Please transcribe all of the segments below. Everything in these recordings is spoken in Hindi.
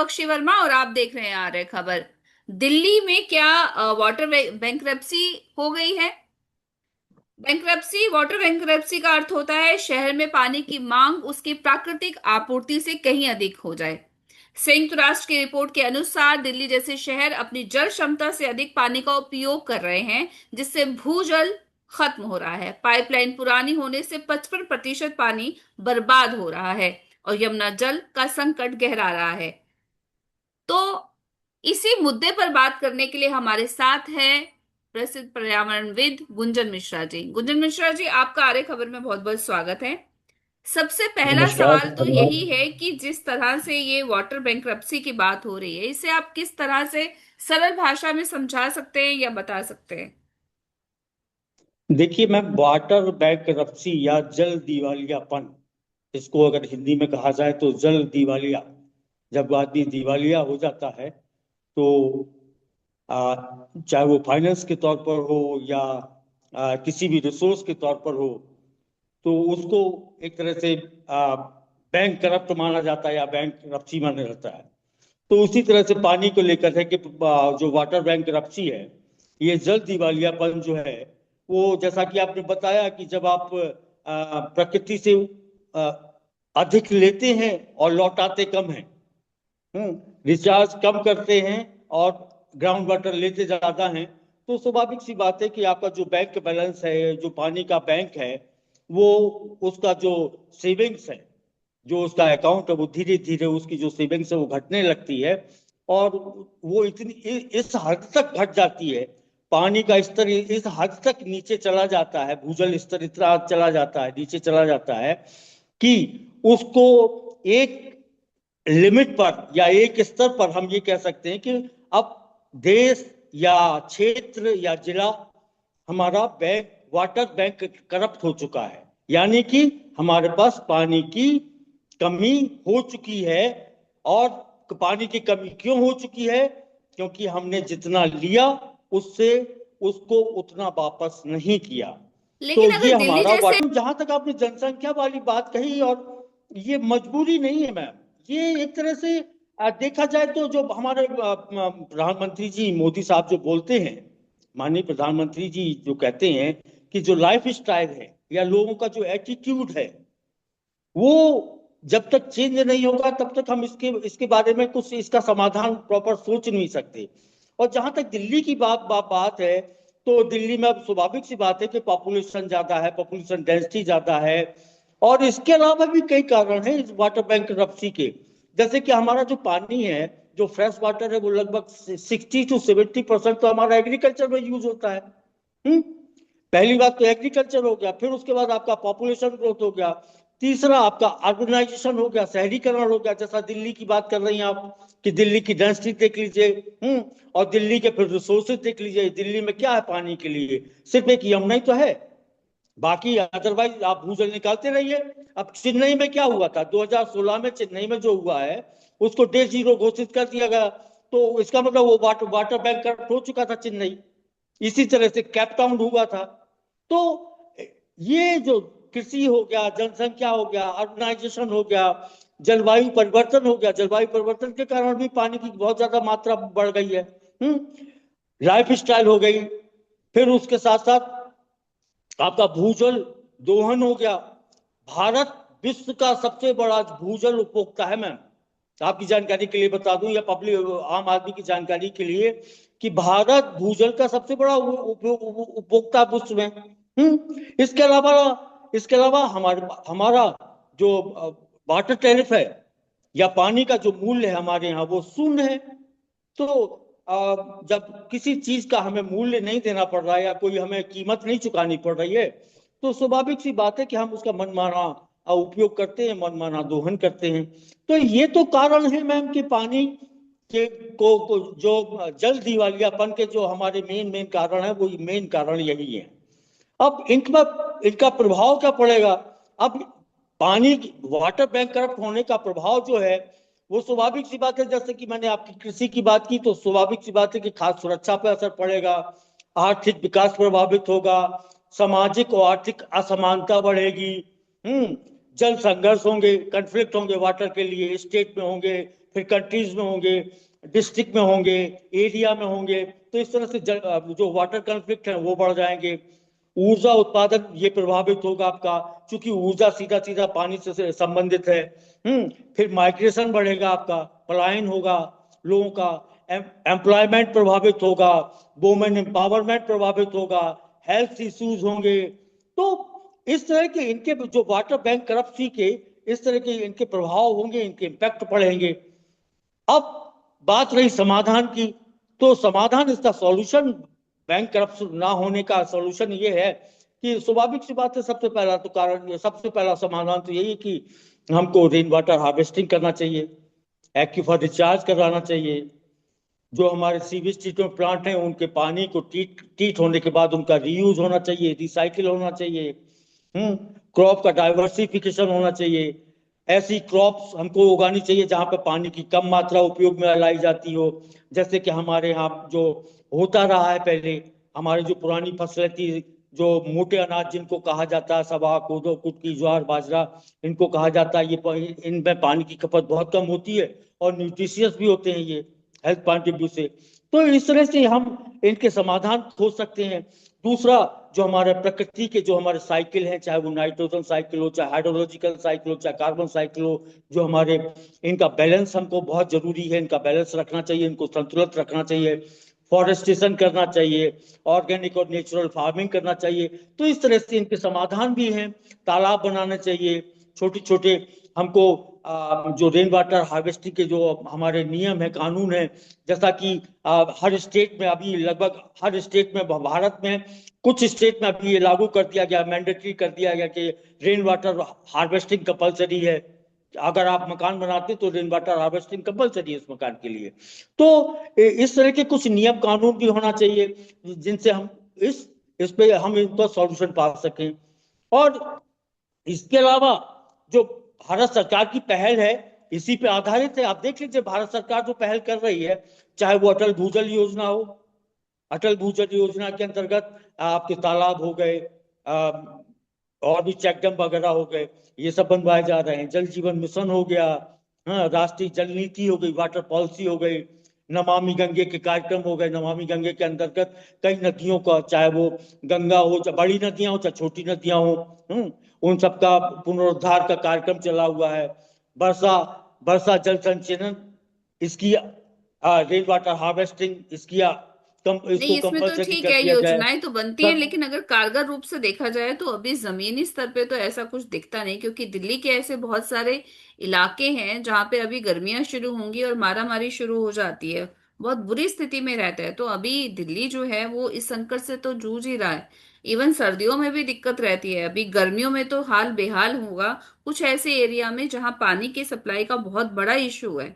बख्शी वर्मा और आप देख रहे हैं आर्य खबर। दिल्ली में क्या वाटर बैंक्रप्सी हो गई है? वाटर बैंक्रप्सी का अर्थ होता है शहर में पानी की मांग उसकी प्राकृतिक आपूर्ति से कहीं अधिक हो जाए। संयुक्त राष्ट्र की रिपोर्ट के अनुसार दिल्ली जैसे शहर अपनी जल क्षमता से अधिक पानी का उपयोग कर रहे हैं, जिससे भूजल खत्म हो रहा है। पाइपलाइन पुरानी होने से 55% पानी बर्बाद हो रहा है और यमुना जल का संकट गहरा रहा है। तो इसी मुद्दे पर बात करने के लिए हमारे साथ है प्रसिद्ध पर्यावरणविद गुंजन मिश्रा जी। गुंजन मिश्रा जी, आपका आर्य खबर में बहुत बहुत स्वागत है। सबसे पहला नमस्कार, सवाल तो धन्यवाद। यही है कि जिस तरह से ये वाटर बैंक्रप्सी की बात हो रही है, इसे आप किस तरह से सरल भाषा में समझा सकते हैं या बता सकते हैं? देखिए मैम, वाटर बैंकरप्सी या जल दिवालियापन, इसको अगर हिंदी में कहा जाए तो जल दिवालिया। जब आदमी दिवालिया हो जाता है तो चाहे वो फाइनेंस के तौर पर हो या किसी भी रिसोर्स के तौर पर हो, तो उसको एक तरह से बैंक करप्ट माना जाता है या बैंक करप्सी माना जाता है। तो उसी तरह से पानी को लेकर है कि जो वाटर बैंक करप्सी है, ये जल दिवालियापन जो है, वो जैसा कि आपने बताया कि जब आप प्रकृति से आ, अधिक लेते हैं और लौटाते कम हैं, रिचार्ज कम करते हैं और ग्राउंड वाटर लेते ज्यादा हैं, तो स्वाभाविक सी बात है कि आपका जो बैंक बैलेंस है, जो पानी का बैंक है, वो उसका जो सेविंग्स है, जो उसका अकाउंट है, वो धीरे धीरे उसकी जो सेविंग्स है वो घटने लगती है। और वो इस हद तक घट जाती है, पानी का स्तर इस हद तक नीचे चला जाता है, भूजल स्तर इतना चला जाता है, नीचे चला जाता है कि उसको एक लिमिट पर या एक स्तर पर हम ये कह सकते हैं कि अब देश या क्षेत्र या जिला, हमारा बैंक, वाटर बैंक करप्ट हो चुका है। यानी कि हमारे पास पानी की कमी हो चुकी है। और पानी की कमी क्यों हो चुकी है? क्योंकि हमने जितना लिया उससे उसको उतना वापस नहीं किया। तो लेकिन ये अगर दिल्ली हमारा जैसे वाटर, जहां तक आपने जनसंख्या वाली बात कही, और ये मजबूरी नहीं है मैम, ये एक तरह से देखा जाए तो जो हमारे प्रधानमंत्री जी मोदी साहब जो बोलते हैं, माननीय प्रधानमंत्री जी जो कहते हैं कि जो लाइफ स्टाइल है या लोगों का जो एटीट्यूड है, वो जब तक चेंज नहीं होगा तब तक हम इसके इसके बारे में कुछ इसका समाधान प्रॉपर सोच नहीं सकते। और जहां तक दिल्ली की बात है, तो दिल्ली में अब स्वाभाविक सी बात है कि पॉपुलेशन ज्यादा है, पॉपुलेशन डेंसिटी ज्यादा है। और इसके अलावा भी कई कारण हैं इस वाटर बैंक करप्सी के। जैसे कि हमारा जो पानी है, जो फ्रेश वाटर है, वो लगभग 60 to 70% तो हमारा एग्रीकल्चर में यूज होता है। हम्म पहली बात तो एग्रीकल्चर हो गया, फिर उसके बाद आपका पॉपुलेशन ग्रोथ हो गया, तीसरा आपका अर्बनाइजेशन हो गया, शहरीकरण हो गया। जैसा दिल्ली की बात कर रही हैं आप कि दिल्ली की डेंसिटी देख लीजिए। और दिल्ली के फिर रिसोर्सेज देख लीजिए। दिल्ली में क्या है पानी के लिए? सिर्फ एक यमुना ही तो है, बाकी अदरवाइज आप भूजल निकालते रहिए। अब चेन्नई में क्या हुआ था 2016 में? चेन्नई में जो हुआ है उसको डे जीरो घोषित कर दिया गया। तो इसका मतलब वो वाटर बैंक करप्ट हो चुका था चेन्नई। इसी तरह से कैप टाउन हुआ था। तो ये जो कृषि हो गया, जनसंख्या हो गया, अर्बनाइजेशन हो गया, जलवायु परिवर्तन हो गया, जलवायु परिवर्तन के कारण भी पानी की बहुत ज्यादा मात्रा बढ़ गई है। लाइफ स्टाइल हो गई। फिर उसके साथ साथ आपका भूजल दोहन हो गया। भारत विश्व का सबसे बड़ा भूजल उपभोक्ता है मैम। आपकी जानकारी के लिए बता दूं, या पब्लिक आम आदमी की जानकारी के लिए, कि भारत भूजल का सबसे बड़ा उपभोक्ता विश्व में। इसके अलावा हमारे हमारा जो वाटर टैरिफ है या पानी का जो मूल्य है हमारे यहाँ, वो शून्य है। तो जब किसी चीज का हमें मूल्य नहीं देना पड़ रहा है या कोई हमें कीमत नहीं चुकानी पड़ रही है, तो स्वाभाविक सी बात है कि हम उसका मनमाना उपयोग करते हैं, मनमाना दोहन करते हैं। तो ये तो कारण है मैम कि पानी के को जो जल दिवालियापन के जो हमारे मेन मेन कारण है, वो मेन कारण यही है। अब इनका प्रभाव क्या पड़ेगा? अब पानी, वाटर बैंक करप्ट होने का प्रभाव जो है, वो स्वाभाविक सी बात है, जैसे कि मैंने आपकी कृषि की बात की, तो स्वाभाविक सी बात है कि खाद्य सुरक्षा पर असर पड़ेगा, आर्थिक विकास प्रभावित होगा, सामाजिक और आर्थिक असमानता बढ़ेगी। जल संघर्ष होंगे, कन्फ्लिक्ट होंगे वाटर के लिए, स्टेट में होंगे, फिर कंट्रीज में होंगे, डिस्ट्रिक्ट में होंगे, एरिया में होंगे। तो इस तरह से जो वाटर कॉन्फ्लिक्ट है वो बढ़ जाएंगे। ऊर्जा उत्पादन ये प्रभावित होगा आपका, क्योंकि ऊर्जा सीधा सीधा पानी से संबंधित है। फिर माइग्रेशन बढ़ेगा आपका, पलायन होगा लोगों का, एम्प्लॉयमेंट प्रभावित होगा, वुमेन एम्पावरमेंट प्रभावित होगा, हेल्थ इश्यूज होंगे। तो इस तरह के इनके जो वाटर बैंक करप्सी के इस तरह के इनके प्रभाव होंगे, इनके इम्पैक्ट पड़ेंगे। अब बात रही समाधान की, तो समाधान, इसका सॉल्यूशन, बैंक करप्शन ना होने का सॉल्यूशन ये है कि स्वाभाविक सी बात है, सबसे पहला तो कारण, सबसे पहला समाधान तो यही है कि हमको रेन वाटर हार्वेस्टिंग करना चाहिए, एक्यूफर रिचार्ज कराना चाहिए। जो हमारे सीवेज ट्रीटमेंट प्लांट हैं उनके पानी को ट्रीट होने के बाद उनका रीयूज होना चाहिए, रिसाइकिल होना चाहिए। क्रॉप का डाइवर्सिफिकेशन होना चाहिए। ऐसी क्रॉप्स हमको उगानी चाहिए जहां पर पानी की कम मात्रा उपयोग में लाई जाती हो। जैसे कि हमारे यहाँ जो होता रहा है पहले, हमारी जो पुरानी फसलें थी, जो मोटे अनाज जिनको कहा जाता है, सवा, कोदो, कुटकी, ज्वार, बाजरा, इनको कहा जाता है, ये इनमें पानी की खपत बहुत कम होती है और न्यूट्रिशियस भी होते हैं ये हेल्थ पॉइंट ऑफ व्यू से। तो इस तरह से हम इनके समाधान खोज सकते हैं। दूसरा, जो हमारे प्रकृति के जो हमारे साइकिल हैं, चाहे वो नाइट्रोजन साइकिल हो, चाहे हाइड्रोलॉजिकल साइकिल हो, चाहे कार्बन साइकिल हो, जो हमारे, इनका बैलेंस हमको बहुत जरूरी है, इनका बैलेंस रखना चाहिए, इनको संतुलित रखना चाहिए, फॉरेस्टेशन करना चाहिए, ऑर्गेनिक और नेचुरल फार्मिंग करना चाहिए। तो इस तरह से इनके समाधान भी हैं। तालाब बनाने चाहिए छोटे छोटे हमको, जो रेन वाटर हार्वेस्टिंग के जो हमारे नियम है, कानून है, जैसा कि हर स्टेट में अभी, लगभग हर स्टेट में भारत में, कुछ स्टेट में अभी ये लागू कर दिया गया, मैंडेटरी कर दिया गया कि रेन वाटर हार्वेस्टिंग कंपलसरी है। अगर आप मकान बनाते तो रेन वाटर हार्वेस्टिंग कंपलसरी है उस मकान के लिए। तो इस तरह के कुछ नियम कानून भी होना चाहिए जिनसे हम इस पे हम इनका सॉल्यूशन पा सकें। और इसके अलावा जो भारत सरकार की पहल है, इसी पे आधारित है। आप देख लीजिए भारत सरकार जो पहल कर रही है, चाहे वो अटल भूजल योजना हो, अटल भूजल योजना के अंतर्गत आपके तालाब हो गए, और भी चेक डैम वगैरह हो गए, ये सब बनवाए जा रहे हैं। जल जीवन मिशन हो गया, हाँ, राष्ट्रीय जल नीति हो गई, वाटर पॉलिसी हो गई, नमामि गंगे के कार्यक्रम हो गए। नमामि गंगे के अंतर्गत कई नदियों का, चाहे वो गंगा हो, चाहे बड़ी नदियां हो, चाहे छोटी नदियां हो, उन सबका पुनरुद्धार का कार्यक्रम चला हुआ है। वर्षा वर्षा जल संचयन, इसकी रेन वाटर हार्वेस्टिंग, नहीं, इसको इसमें तो कंपलसरी ठीक कर है, दिया जाए। योजनाएं तो बनती हैं, सब लेकिन अगर कारगर रूप से देखा जाए तो अभी जमीनी स्तर पे तो ऐसा कुछ दिखता नहीं, क्योंकि दिल्ली के ऐसे बहुत सारे इलाके हैं जहाँ पे अभी गर्मियां शुरू होंगी और मारामारी शुरू हो जाती है, बहुत बुरी स्थिति में रहता है। तो अभी दिल्ली जो है वो इस संकट से तो जूझ ही रहा है। इवन सर्दियों में भी दिक्कत रहती है, अभी गर्मियों में तो हाल बेहाल होगा कुछ ऐसे एरिया में जहाँ पानी की सप्लाई का बहुत बड़ा इशू है।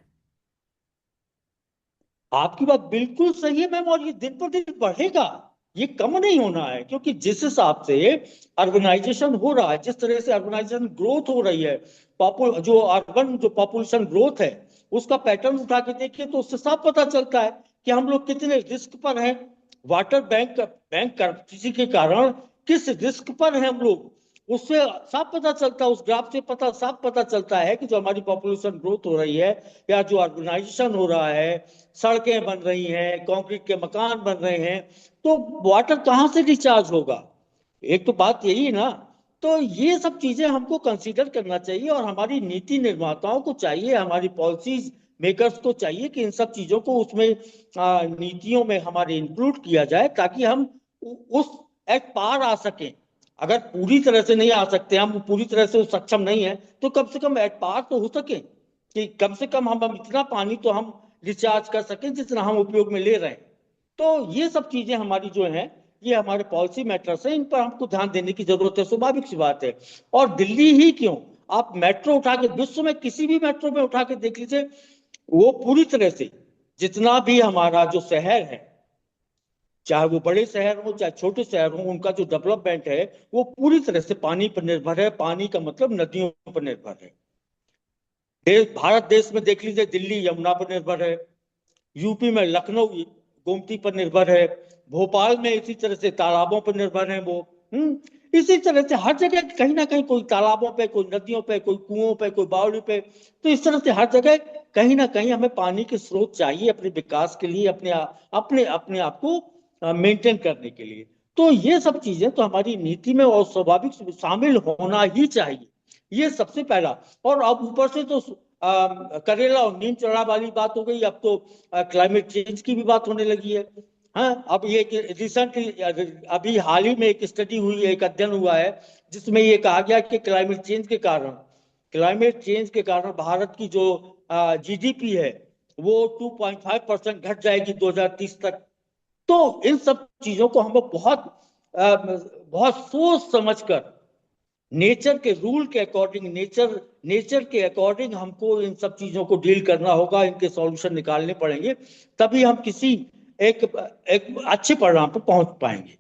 आपकी बात बिल्कुल सही है मैम, और ये दिन पर दिन बढ़ेगा, ये कम नहीं होना है। क्योंकि जिस हिसाब से अर्बनाइजेशन हो रहा है, जिस तरह से अर्बनाइजेशन ग्रोथ हो रही है, जो अर्बन जो पॉपुलेशन ग्रोथ है, उसका पैटर्न उठा के देखिए तो उससे साफ पता चलता है कि हम लोग कितने रिस्क पर हैं। वाटर बैंक करप्सी के कारण किस रिस्क पर हैं हम लोग, उससे साफ पता चलता है। उस ग्राफ से साफ पता चलता है कि जो हमारी पॉपुलेशन ग्रोथ हो रही है, या जो अर्बनाइजेशन हो रहा है, सड़कें बन रही हैं, कंक्रीट के मकान बन रहे हैं, तो वाटर कहाँ से रिचार्ज होगा? एक तो बात यही है ना। तो ये सब चीजें हमको कंसीडर करना चाहिए, और हमारी नीति निर्माताओं को चाहिए, हमारी पॉलिसीज मेकर्स को चाहिए कि इन सब चीजों को उसमें नीतियों में हमारे इंक्लूड किया जाए, ताकि हम उस एक पार आ सकें। अगर पूरी तरह से नहीं आ सकते, हम पूरी तरह से सक्षम नहीं है, तो कम से कम एट पार तो हो सके, कि कम से कम हम इतना पानी तो हम रिचार्ज कर सकें जितना हम उपयोग में ले रहे हैं। तो ये सब चीजें हमारी जो हैं, ये हमारे पॉलिसी मैटर्स हैं, इन पर हमको ध्यान देने की जरूरत है, स्वाभाविक सी बात है। और दिल्ली ही क्यों, आप मेट्रो उठा के, विश्व में किसी भी मेट्रो में उठा के देख लीजिए, वो पूरी तरह से, जितना भी हमारा जो शहर है, चाहे वो बड़े शहर हो चाहे छोटे शहर हो, उनका जो डेवलपमेंट है वो पूरी तरह से पानी पर निर्भर है। पानी का मतलब नदियों पर निर्भर है। भारत देश में देख लीजिए, दिल्ली यमुना पर निर्भर है, यूपी में लखनऊ गोमती पर निर्भर है, भोपाल में इसी तरह से तालाबों पर निर्भर है वो। इसी तरह से हर जगह कहीं ना कहीं कोई तालाबों पे, कोई नदियों पे, कोई कुओं पे, कोई बावड़ी पे, तो इस तरह से हर जगह कहीं ना कहीं हमें पानी के स्रोत चाहिए अपने विकास के लिए, अपने अपने आप को मेंटेन करने के लिए। तो ये सब चीजें तो हमारी नीति में और स्वाभाविक शामिल होना ही चाहिए, ये सबसे पहला। और अब ऊपर से तो करेला और नीम चढ़ा वाली बात हो गई, अब तो क्लाइमेट चेंज की भी बात होने लगी है। हाँ, अब ये रिसेंटली, अभी हाल ही में एक स्टडी हुई है, एक अध्ययन हुआ है, जिसमें ये कहा गया कि क्लाइमेट चेंज के कारण भारत की जो जीडीपी है वो 2.5% घट जाएगी 2030 तक। तो इन सब चीजों को हमें बहुत सोच समझकर, नेचर के रूल के अकॉर्डिंग, नेचर के अकॉर्डिंग हमको इन सब चीजों को डील करना होगा, इनके सॉल्यूशन निकालने पड़ेंगे, तभी हम किसी एक एक अच्छे परिणाम पर पहुंच पाएंगे।